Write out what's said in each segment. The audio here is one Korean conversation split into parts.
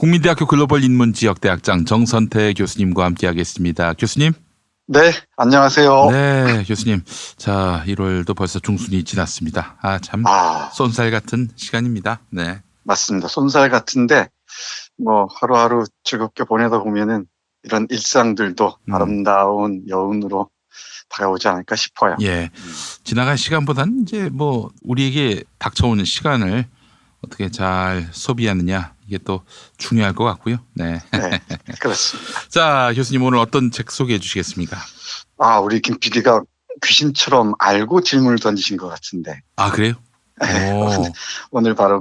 국민대학교 글로벌 인문지역대학장 정선태 교수님과 함께하겠습니다. 교수님. 네, 안녕하세요. 네, 교수님. 자, 1월도 벌써 중순이 지났습니다. 참 쏜살 같은 시간입니다. 네. 맞습니다. 쏜살 같은데 뭐 하루하루 즐겁게 보내다 보면은 이런 일상들도 아름다운 여운으로 다가오지 않을까 싶어요. 예. 지나간 시간보다는 이제 뭐 우리에게 닥쳐오는 시간을 어떻게 잘 소비하느냐, 이게 또 중요할 것 같고요. 네. 네, 그렇습니다. 자, 교수님 오늘 어떤 책 소개해 주시겠습니까? 우리 김 PD가 귀신처럼 알고 질문을 던지신 것 같은데. 그래요? 네, 오늘 바로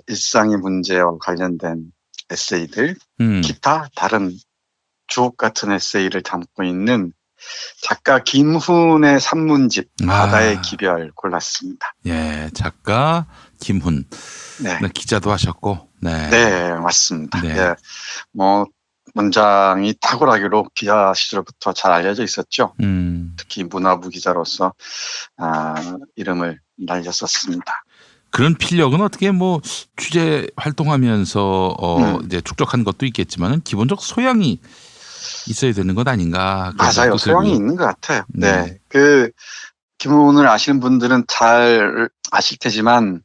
일상의 문제와 관련된 에세이들, 기타 다른 주옥 같은 에세이를 담고 있는 작가 김훈의 산문집 바다의 기별 골랐습니다. 예, 작가 김훈. 네. 기자도 하셨고. 네. 네, 맞습니다. 네. 예, 뭐 문장이 탁월하기로 기자 시절부터 잘 알려져 있었죠. 특히 문화부 기자로서 이름을 날렸었습니다. 그런 필력은 어떻게 뭐 취재 활동하면서 이제 축적한 것도 있겠지만은 기본적 소양이 있어야 되는 것 아닌가? 맞아요. 소양이 있는 것 같아요. 네. 김훈을 아시는 분들은 잘 아실 테지만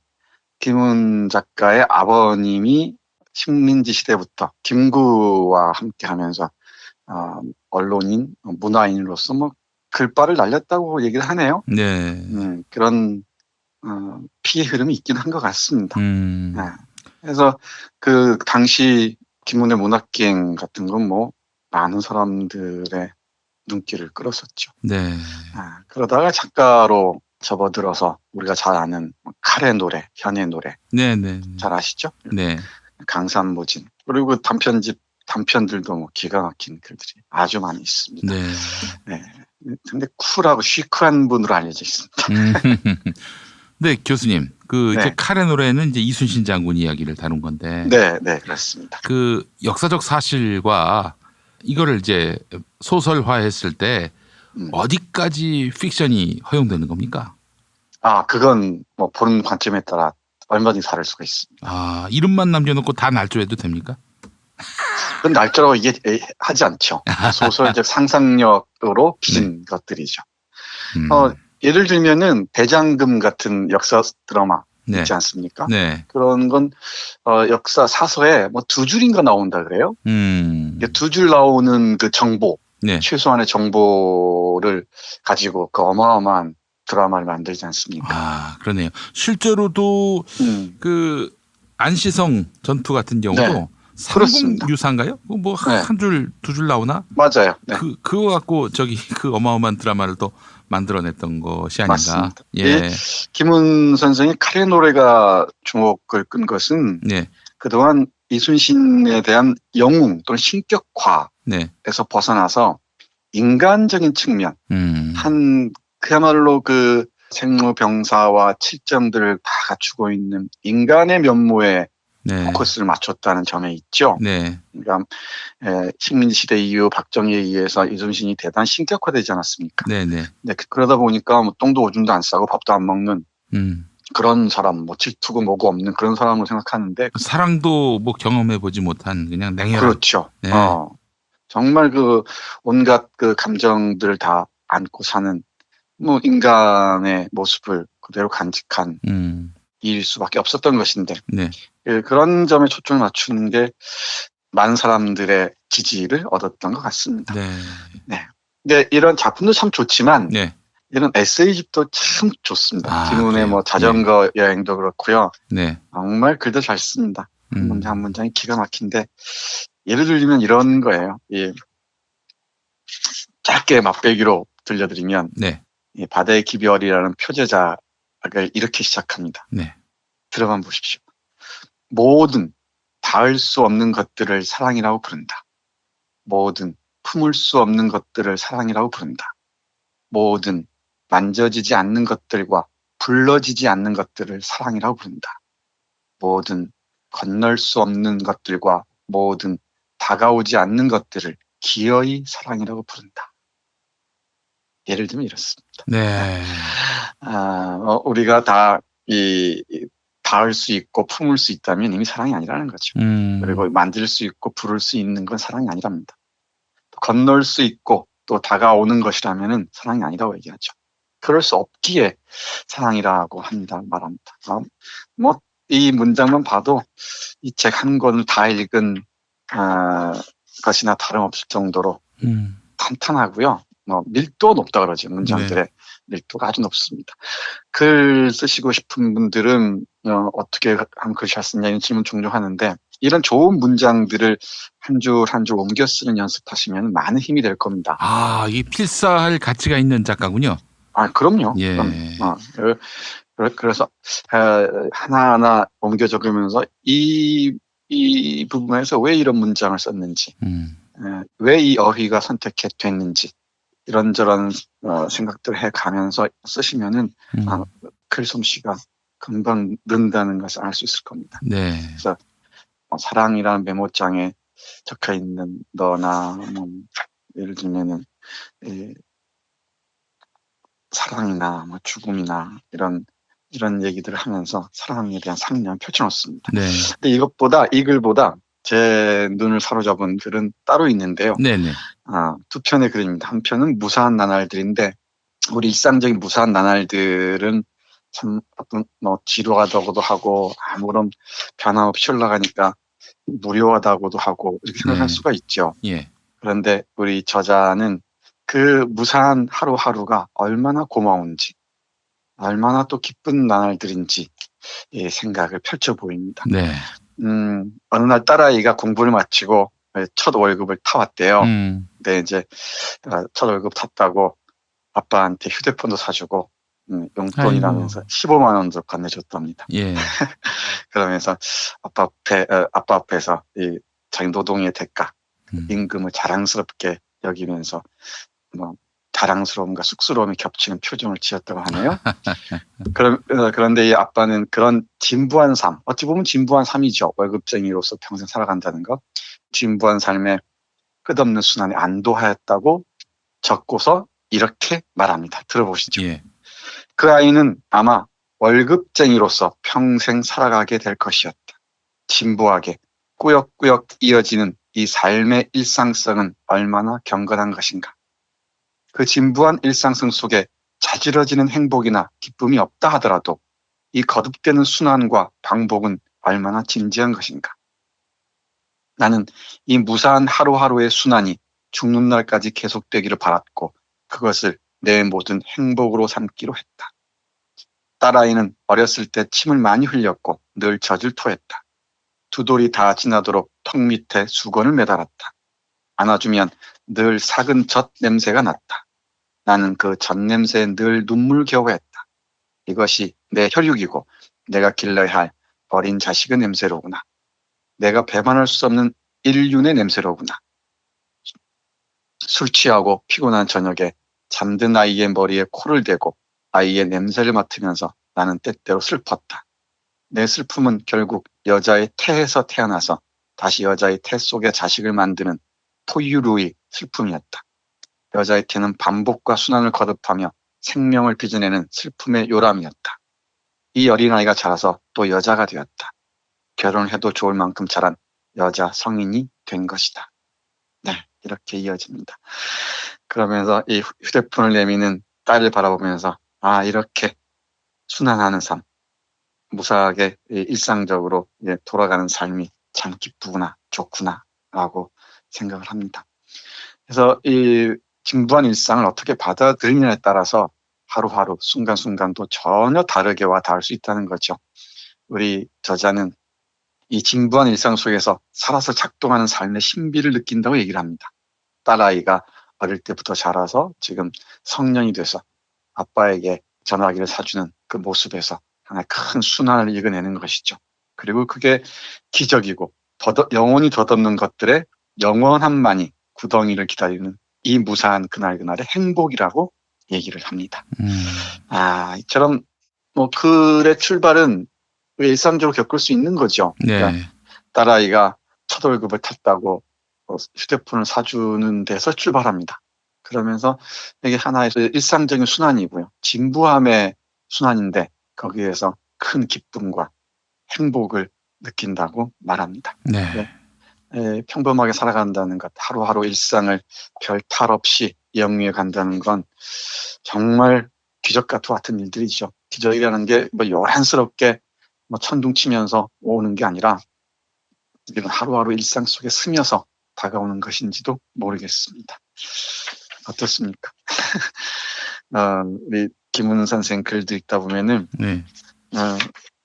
김훈 작가의 아버님이 식민지 시대부터 김구와 함께 하면서 언론인, 문화인으로서 뭐 글발을 날렸다고 얘기를 하네요. 네. 그런 피해 흐름이 있긴 한 것 같습니다. 네. 그래서 그 당시 김훈의 문학기행 같은 건 뭐 많은 사람들의 눈길을 끌었었죠. 네. 그러다가 작가로 접어들어서 우리가 잘 아는 칼의 노래, 현의 노래. 네네. 잘 아시죠? 네. 강산모진. 그리고 단편들도 뭐 기가 막힌 글들이 아주 많이 있습니다. 네. 네. 근데 쿨하고 시크한 분으로 알려져 있습니다. 네, 교수님. 이제 네. 칼의 노래는 이제 이순신 장군 이야기를 다룬 건데. 네, 그렇습니다. 역사적 사실과 이거를 이제 소설화했을 때 어디까지 픽션이 허용되는 겁니까? 그건 뭐 보는 관점에 따라 얼마든지 다를 수가 있습니다. 이름만 남겨놓고 다 날조해도 됩니까? 그건 날조라고 하지 않죠. 소설적 상상력으로 빚은 것들이죠. 예를 들면은 대장금 같은 역사 드라마 있지 않습니까? 네. 그런 건 역사 사서에 뭐 2줄인가 나온다 그래요. 2줄 나오는 그 정보, 최소한의 정보를 가지고 그 어마어마한 드라마를 만들지 않습니까? 그러네요. 실제로도 안시성 전투 같은 경우도 삼국유사인가요? 뭐 한 줄, 2줄 나오나? 맞아요. 네. 그거 갖고 그 어마어마한 드라마를 또 만들어냈던 것이 아닌가. 맞습니다. 예. 김훈 선생이 칼의 노래가 주목을 끈 것은 그동안 이순신에 대한 영웅 또는 신격화에서 벗어나서 인간적인 측면, 그야말로 그 생로병사와 칠정들을 다 갖추고 있는 인간의 면모에 포커스를 맞췄다는 점에 있죠. 그러니까 식민지 시대 이후 박정희에 의해서 이순신이 대단히 신격화되지 않았습니까? 그러다 보니까 뭐 똥도 오줌도 안 싸고 밥도 안 먹는 그런 사람, 뭐 질투고 뭐고 없는 그런 사람으로 생각하는데 사랑도 뭐 경험해 보지 못한 그냥 냉혈한. 그렇죠. 정말 온갖 감정들을 다 안고 사는 뭐 인간의 모습을 그대로 간직한 일 수밖에 없었던 것인데 그런 점에 초점을 맞추는 게 많은 사람들의 지지를 얻었던 것 같습니다. 근데 이런 작품도 참 좋지만 이런 에세이집도 참 좋습니다. 김훈의 뭐 자전거 여행도 그렇고요. 정말 글도 잘 씁니다. 한 문장 한 문장이 기가 막힌데 예를 들면 이런 거예요. 짧게 맛배기로 들려드리면 이 바다의 기별이라는 표제작을 이렇게 시작합니다. 들어만 보십시오. 모든 닿을 수 없는 것들을 사랑이라고 부른다. 모든 품을 수 없는 것들을 사랑이라고 부른다. 모든 만져지지 않는 것들과 불러지지 않는 것들을 사랑이라고 부른다. 모든 건널 수 없는 것들과 모든 다가오지 않는 것들을 기어이 사랑이라고 부른다. 예를 들면 이렇습니다. 우리가 다 닿을 수 있고 품을 수 있다면 이미 사랑이 아니라는 거죠. 그리고 만질 수 있고 부를 수 있는 건 사랑이 아니랍니다. 또 건널 수 있고 또 다가오는 것이라면은 사랑이 아니라고 얘기하죠. 그럴 수 없기에 사랑이라고 말합니다. 뭐 이 문장만 봐도 이 책 한 권을 다 읽은 것이나 다름없을 정도로 탄탄하고요. 밀도 높다 그러죠. 문장들의 밀도가 아주 높습니다. 글 쓰시고 싶은 분들은 어떻게 하면 글 잘 쓰냐 이런 질문 종종 하는데 이런 좋은 문장들을 한 줄 한 줄 옮겨 쓰는 연습하시면 많은 힘이 될 겁니다. 아, 이 필사할 가치가 있는 작가군요. 아, 그럼요. 예. 그래서 하나하나 옮겨 적으면서 이 부분에서 왜 이런 문장을 썼는지, 왜 이 어휘가 선택됐는지 이런저런 생각들을 해가면서 쓰시면은 글솜씨가 금방 는다는 것을 알 수 있을 겁니다. 네. 그래서 사랑이라는 메모장에 적혀 있는 너나 예를 들면은 사랑이나 죽음이나 이런 얘기들을 하면서 사랑에 대한 상념을 펼쳐놓습니다. 네. 근데 이 글보다 제 눈을 사로잡은 글은 따로 있는데요. 네네. 두 편의 글입니다. 한 편은 무사한 나날들인데 우리 일상적인 무사한 나날들은 참 지루하다고도 하고 아무런 변화 없이 흘러가니까 무료하다고도 하고 이렇게 생각할 수가 있죠. 예. 그런데 우리 저자는 그 무사한 하루하루가 얼마나 고마운지 얼마나 또 기쁜 나날들인지 생각을 펼쳐 보입니다. 네. 어느 날 딸아이가 공부를 마치고 첫 월급을 타왔대요. 근데 이제 첫 월급 탔다고 아빠한테 휴대폰도 사주고 용돈이라면서 15만 원도 건네줬답니다. 예. 그러면서 아빠 앞에서 이 자기 노동의 대가, 임금을 자랑스럽게 여기면서 자랑스러움과 쑥스러움이 겹치는 표정을 지었다고 하네요. 그런데 이 아빠는 그런 진부한 삶, 어찌 보면 진부한 삶이죠. 월급쟁이로서 평생 살아간다는 것. 진부한 삶에 끝없는 순환에 안도하였다고 적고서 이렇게 말합니다. 들어보시죠. 예. 그 아이는 아마 월급쟁이로서 평생 살아가게 될 것이었다. 진부하게 꾸역꾸역 이어지는 이 삶의 일상성은 얼마나 경건한 것인가. 그 진부한 일상성 속에 자지러지는 행복이나 기쁨이 없다 하더라도 이 거듭되는 순환과 방복은 얼마나 진지한 것인가. 나는 이 무사한 하루하루의 순환이 죽는 날까지 계속되기를 바랐고 그것을 내 모든 행복으로 삼기로 했다. 딸아이는 어렸을 때 침을 많이 흘렸고 늘 젖을 토했다. 두 돌이 다 지나도록 턱 밑에 수건을 매달았다. 안아주면 늘 삭은 젖 냄새가 났다. 나는 그 젖 냄새에 늘 눈물겨워했다. 이것이 내 혈육이고 내가 길러야 할 어린 자식의 냄새로구나. 내가 배반할 수 없는 인륜의 냄새로구나. 술 취하고 피곤한 저녁에 잠든 아이의 머리에 코를 대고 아이의 냄새를 맡으면서 나는 때때로 슬펐다. 내 슬픔은 결국 여자의 태에서 태어나서 다시 여자의 태 속에 자식을 만드는 포유류의 슬픔이었다. 여자의 태는 반복과 순환을 거듭하며 생명을 빚어내는 슬픔의 요람이었다. 이 어린아이가 자라서 또 여자가 되었다. 결혼을 해도 좋을 만큼 자란 여자 성인이 된 것이다. 네, 이렇게 이어집니다. 그러면서 이 휴대폰을 내미는 딸을 바라보면서 이렇게 순환하는 삶, 무사하게 일상적으로 돌아가는 삶이 참 기쁘구나, 좋구나 라고 생각을 합니다. 그래서 이 진부한 일상을 어떻게 받아들이느냐에 따라서 하루하루 순간순간도 전혀 다르게 와 닿을 수 있다는 거죠. 우리 저자는 이 진부한 일상 속에서 살아서 작동하는 삶의 신비를 느낀다고 얘기를 합니다. 딸아이가 어릴 때부터 자라서 지금 성년이 돼서 아빠에게 전화기를 사주는 그 모습에서 하나의 큰 순환을 이겨내는 것이죠. 그리고 그게 기적이고 영원히 덧없는 것들의 영원함만이 구덩이를 기다리는 이 무사한 그날그날의 행복이라고 얘기를 합니다. 이처럼 글의 출발은 일상적으로 겪을 수 있는 거죠. 네. 그러니까 딸아이가 첫 월급을 탔다고 휴대폰을 사주는 데서 출발합니다. 그러면서 이게 하나의 일상적인 순환이고요. 진부함의 순환인데 거기에서 큰 기쁨과 행복을 느낀다고 말합니다. 네. 평범하게 살아간다는 것, 하루하루 일상을 별 탈 없이 영위해 간다는 건 정말 기적과 같은 일들이죠. 기적이라는 게 뭐 요란스럽게 뭐 천둥 치면서 오는 게 아니라 이런 하루하루 일상 속에 스며서 다가오는 것인지도 모르겠습니다. 어떻습니까? 우리 김훈 선생 글도 읽다 보면은 네.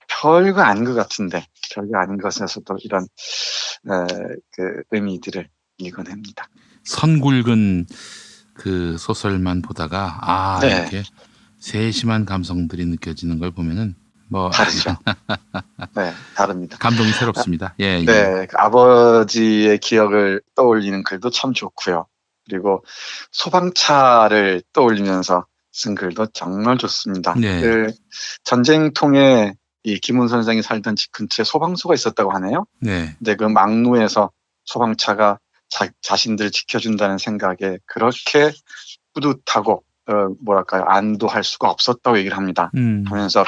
별거 아닌 것 같은데 별거 아닌 것에서도 이런 그 의미들을 읽어냅니다. 선굵은 그 소설만 보다가 네. 이렇게 세심한 감성들이 느껴지는 걸 보면은 뭐 다르죠. 네, 다릅니다. 감동이 새롭습니다. 예, 네, 예. 아버지의 기억을 떠올리는 글도 참 좋고요. 그리고 소방차를 떠올리면서 쓴 글도 정말 좋습니다. 네. 그 전쟁통에 이 김훈 선생이 살던 집 근처에 소방서가 있었다고 하네요. 네. 근데 그 막루에서 소방차가 자신들을 지켜준다는 생각에 그렇게 뿌듯하고 뭐랄까요, 안도할 수가 없었다고 얘기를 합니다. 하면서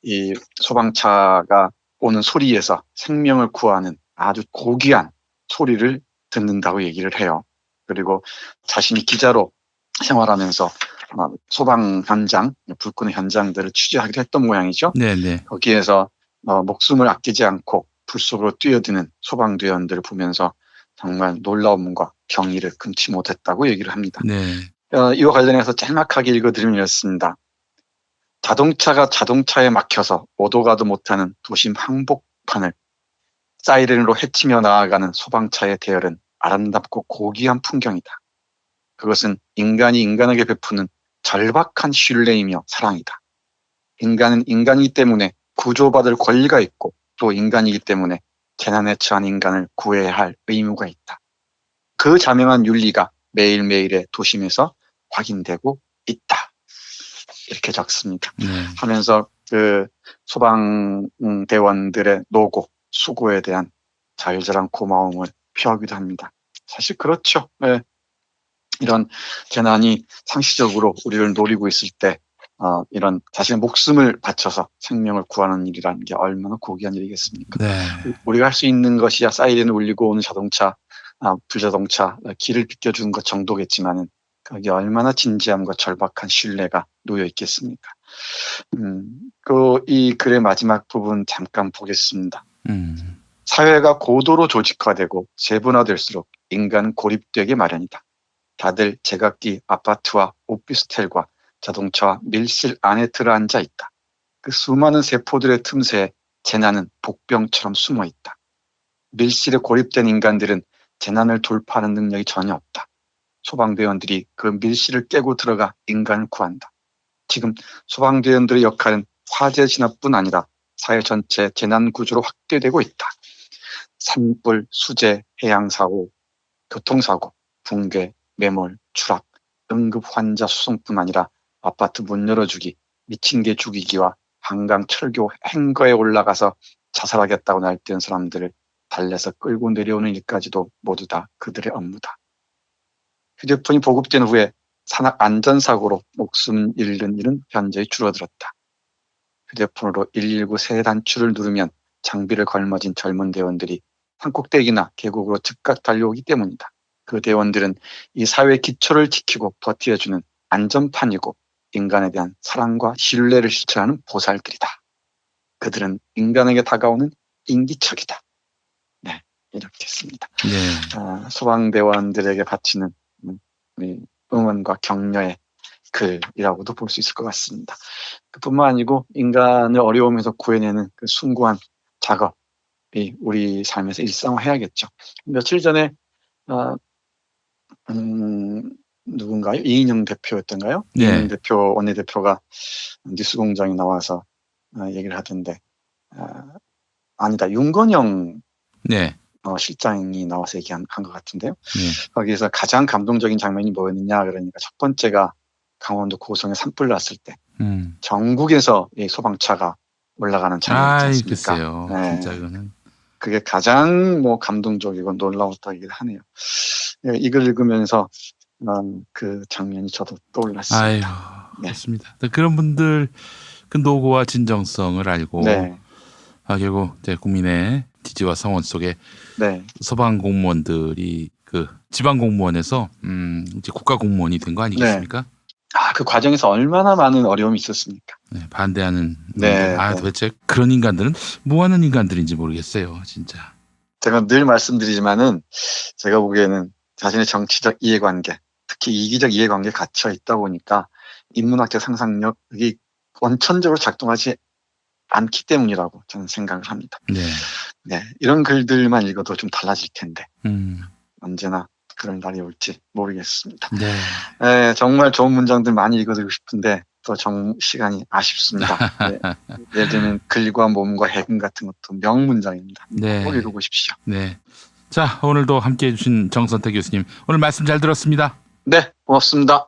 이 소방차가 오는 소리에서 생명을 구하는 아주 고귀한 소리를 듣는다고 얘기를 해요. 그리고 자신이 기자로 생활하면서 소방 현장, 불 끄는 현장들을 취재하기도 했던 모양이죠. 네네. 거기에서 목숨을 아끼지 않고 불 속으로 뛰어드는 소방대원들을 보면서 정말 놀라움과 경의를 금치 못했다고 얘기를 합니다. 네. 이와 관련해서 짤막하게 읽어드리면 이렇습니다. 자동차가 자동차에 막혀서 오도 가도 못하는 도심 항복판을 사이렌으로 헤치며 나아가는 소방차의 대열은 아름답고 고귀한 풍경이다. 그것은 인간이 인간에게 베푸는 절박한 신뢰이며 사랑이다. 인간은 인간이기 때문에 구조받을 권리가 있고 또 인간이기 때문에 재난에 처한 인간을 구해야 할 의무가 있다. 그 자명한 윤리가 매일매일의 도심에서 확인되고 있다. 이렇게 적습니다. 하면서 그 소방대원들의 노고, 수고에 대한 자유절한 고마움을 표하기도 합니다. 사실 그렇죠. 네. 이런 재난이 상시적으로 우리를 노리고 있을 때 이런 자신의 목숨을 바쳐서 생명을 구하는 일이라는 게 얼마나 고귀한 일이겠습니까? 네. 우리가 할 수 있는 것이야 사이렌을 울리고 오는 자동차, 불자동차, 길을 비켜주는 것 정도겠지만은 거기에 얼마나 진지함과 절박한 신뢰가 놓여 있겠습니까? 이 글의 마지막 부분 잠깐 보겠습니다. 사회가 고도로 조직화되고 세분화될수록 인간은 고립되기 마련이다. 다들 제각기 아파트와 오피스텔과 자동차와 밀실 안에 들어앉아 있다. 그 수많은 세포들의 틈새에 재난은 복병처럼 숨어 있다. 밀실에 고립된 인간들은 재난을 돌파하는 능력이 전혀 없다. 소방대원들이 그 밀실을 깨고 들어가 인간을 구한다. 지금 소방대원들의 역할은 화재 진압뿐 아니라 사회 전체 재난 구조로 확대되고 있다. 산불, 수재, 해양사고, 교통사고, 붕괴, 매몰, 추락, 응급 환자 수송뿐 아니라 아파트 문 열어주기, 미친 개 죽이기와 한강 철교 행거에 올라가서 자살하겠다고 날뛰는 사람들을 달래서 끌고 내려오는 일까지도 모두 다 그들의 업무다. 휴대폰이 보급된 후에 산악 안전사고로 목숨 잃는 일은 현저히 줄어들었다. 휴대폰으로 119 새 단추를 누르면 장비를 걸머진 젊은 대원들이 산꼭대기나 계곡으로 즉각 달려오기 때문이다. 그 대원들은 이 사회의 기초를 지키고 버텨주는 안전판이고 인간에 대한 사랑과 신뢰를 실천하는 보살들이다. 그들은 인간에게 다가오는 인기척이다. 네, 이렇게 했습니다. 네. 소방대원들에게 바치는 응원과 격려의 글이라고도 볼 수 있을 것 같습니다. 그뿐만 아니고 인간을 어려움에서 구해내는 그 숭고한 작업이 우리 삶에서 일상화해야겠죠. 며칠 전에 누군가요? 이인영 대표였던가요? 네. 이인영 대표 원내대표가 뉴스공장에 나와서 얘기를 하던데 아니다 윤건영 네. 실장이 나와서 얘기한 것 같은데요. 네. 거기에서 가장 감동적인 장면이 뭐였느냐 그러니까 첫 번째가 강원도 고성에 산불 났을 때 전국에서 이 소방차가 올라가는 장면이지 않습니까? 글쎄요. 네. 진짜 이거는 그게 가장 감동적이고 놀라웠다고 얘기를 하네요. 네, 이걸 읽으면서 그 장면이 저도 떠올랐습니다. 그렇습니다. 그런 분들 그 노고와 진정성을 알고 네. 결국 이제 국민의 지지와 성원 속에 네. 소방 공무원들이 그 지방 공무원에서 이제 국가 공무원이 된 거 아니겠습니까? 네. 그 과정에서 얼마나 많은 어려움이 있었습니까? 네, 반대하는. 네. 도대체 그런 인간들은 뭐 하는 인간들인지 모르겠어요, 진짜. 제가 늘 말씀드리지만은 제가 보기에는 자신의 정치적 이해관계, 특히 이기적 이해관계에 갇혀 있다 보니까 인문학적 상상력이 원천적으로 작동하지 않기 때문이라고 저는 생각을 합니다. 네. 네, 이런 글들만 읽어도 좀 달라질 텐데 언제나 그런 날이 올지 모르겠습니다. 네. 네, 정말 좋은 문장들 많이 읽어드리고 싶은데 또 시간이 아쉽습니다. 네. 예를 들면 글과 몸과 해금 같은 것도 명문장입니다. 네. 꼭 읽어보십시오. 네. 자, 오늘도 함께해 주신 정선태 교수님, 오늘 말씀 잘 들었습니다. 네, 고맙습니다.